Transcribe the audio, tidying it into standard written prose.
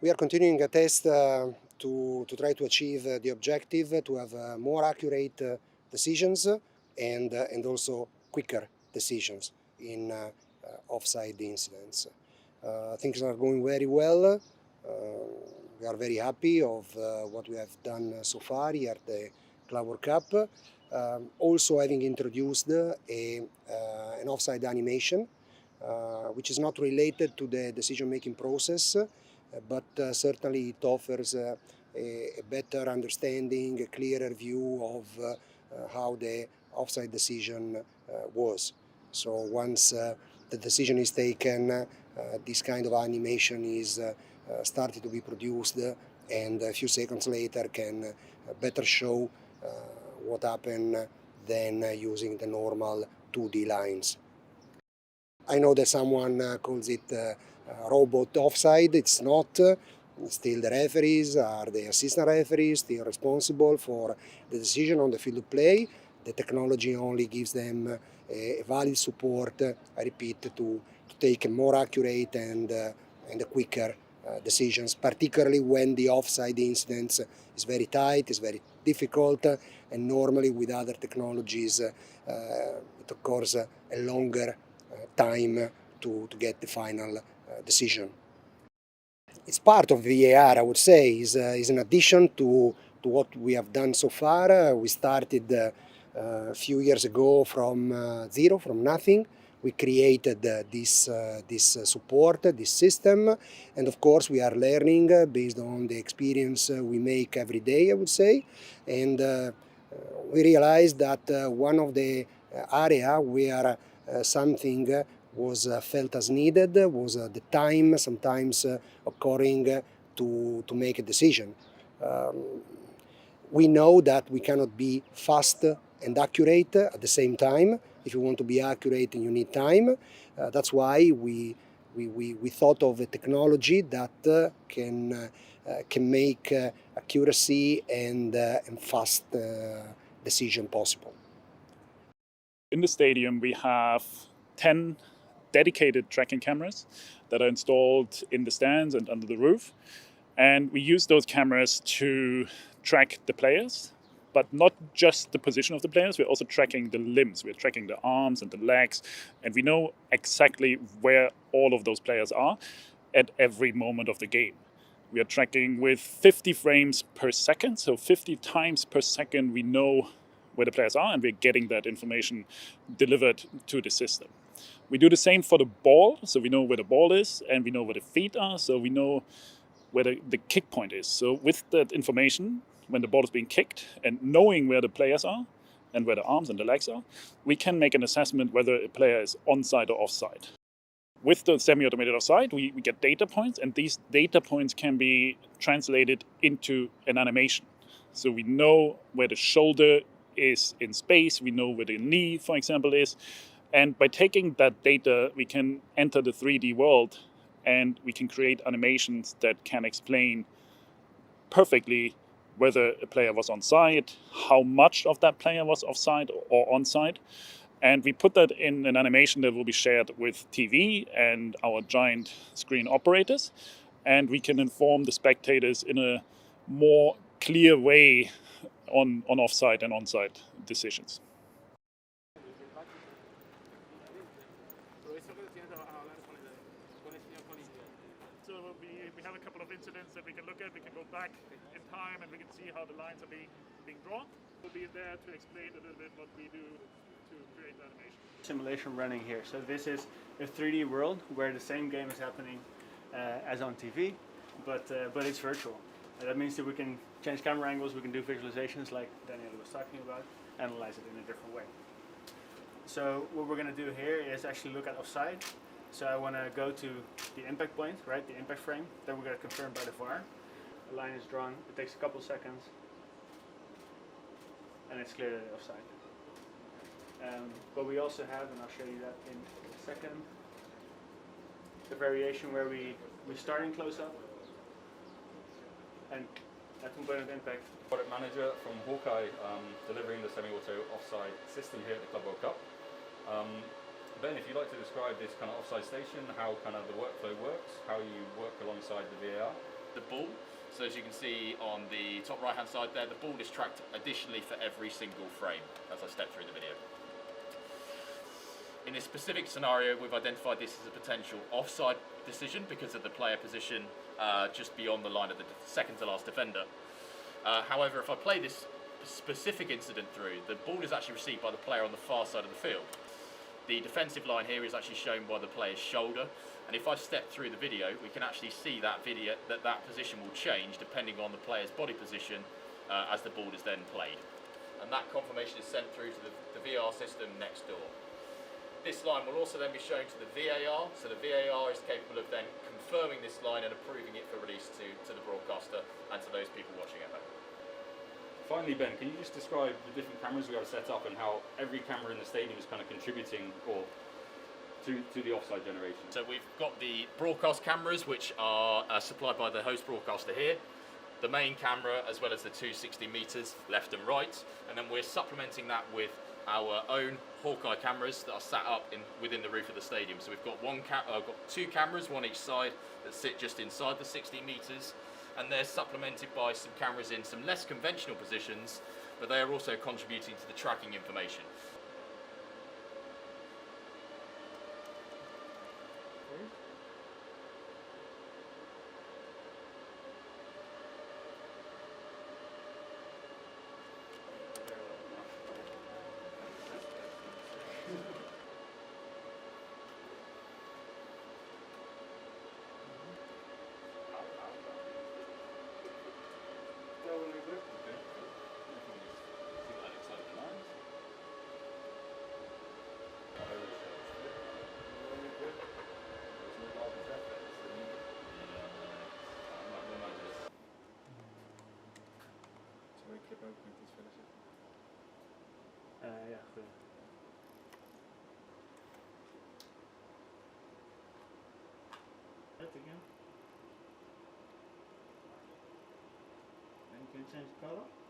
We are continuing a test to try to achieve the objective to have more accurate decisions and also quicker decisions in offside incidents. Things are going very well. We are very happy of what we have done so far here at the Club World Cup. Also having introduced an offside animation, which is not related to the decision-making process, but certainly it offers a better understanding, a clearer view of how the offside decision was. So once the decision is taken, this kind of animation is started to be produced, and a few seconds later can better show what happened than using the normal 2D lines. I know that someone calls it robot offside. It's not. Still the referees are the assistant referees, still responsible for the decision on the field of play. The technology only gives them a valid support, I repeat, to take more accurate and quicker decisions, particularly when the offside incidents is very tight, is very difficult, and normally with other technologies it occurs a longer time to get the final decision. It's part of VAR, I would say, is an addition to what we have done so far. We started a few years ago from zero, from nothing. We created this support, this system, and of course we are learning based on the experience we make every day, I would say, and we realized that one of the area where something was felt as needed was the time sometimes occurring to make a decision. We know that we cannot be fast and accurate at the same time. If you want to be accurate, you need time. That's why we thought of a technology that can make accuracy and fast decision possible. In the stadium, we have 10 dedicated tracking cameras that are installed in the stands and under the roof. And we use those cameras to track the players, but not just the position of the players. We're also tracking the limbs. We're tracking the arms and the legs. And we know exactly where all of those players are at every moment of the game. We are tracking with 50 frames per second. So 50 times per second, we know where the players are, and we're getting that information delivered to the system. We do the same for the ball, so we know where the ball is, and we know where the feet are, so we know where the kick point is. So with that information, when the ball is being kicked, and knowing where the players are, and where the arms and the legs are, we can make an assessment whether a player is onside or offside. With the semi-automated offside, we get data points, and these data points can be translated into an animation. So we know where the shoulder is in space, we know where the knee, for example, is. And by taking that data, we can enter the 3D world, and we can create animations that can explain perfectly whether a player was onside, how much of that player was offside or onside. And we put that in an animation that will be shared with TV and our giant screen operators. And we can inform the spectators in a more clear way on offside and onside decisions. So we have a couple of incidents that we can look at. We can go back in time and we can see how the lines are being drawn. We'll be there to explain a little bit what we do to create the animation. Simulation running here. So this is a 3D world where the same game is happening as on TV, but it's virtual. That means that we can change camera angles, we can do visualizations like Daniel was talking about, analyze it in a different way. So what we're going to do here is actually look at offside. So I want to go to the impact point, right, the impact frame. Then we're going to confirm by the VAR. The line is drawn, it takes a couple seconds, and it's clear that it's offside. But we also have, and I'll show you that in a second, the variation where we start in close-up, and that component impact. Product manager from Hawkeye, delivering the semi-auto offside system here at the Club World Cup. Ben, if you'd like to describe this kind of offside station, how kind of the workflow works, how you work alongside the VAR, the ball. So as you can see on the top right hand side there, the ball is tracked additionally for every single frame as I step through the video. In this specific scenario, we've identified this as a potential offside decision because of the player position just beyond the line of the second to last defender. However, if I play this specific incident through, the ball is actually received by the player on the far side of the field. The defensive line here is actually shown by the player's shoulder, and if I step through the video, we can actually see that position will change depending on the player's body position as the ball is then played. And that confirmation is sent through to the VR system next door. This line will also then be shown to the VAR, so the VAR is capable of then confirming this line and approving it for release to the broadcaster and to those people watching at home. Finally, Ben, can you just describe the different cameras we have set up and how every camera in the stadium is kind of contributing to the offside generation? So we've got the broadcast cameras, which are supplied by the host broadcaster here, the main camera, as well as the 260 meters left and right, and then we're supplementing that with our own Hawkeye cameras that are sat up within the roof of the stadium. So we've got two cameras, one each side, that sit just inside the 60 meters, and they're supplemented by some cameras in some less conventional positions, but they are also contributing to the tracking information. Ja, goed. That again. Then you can change color.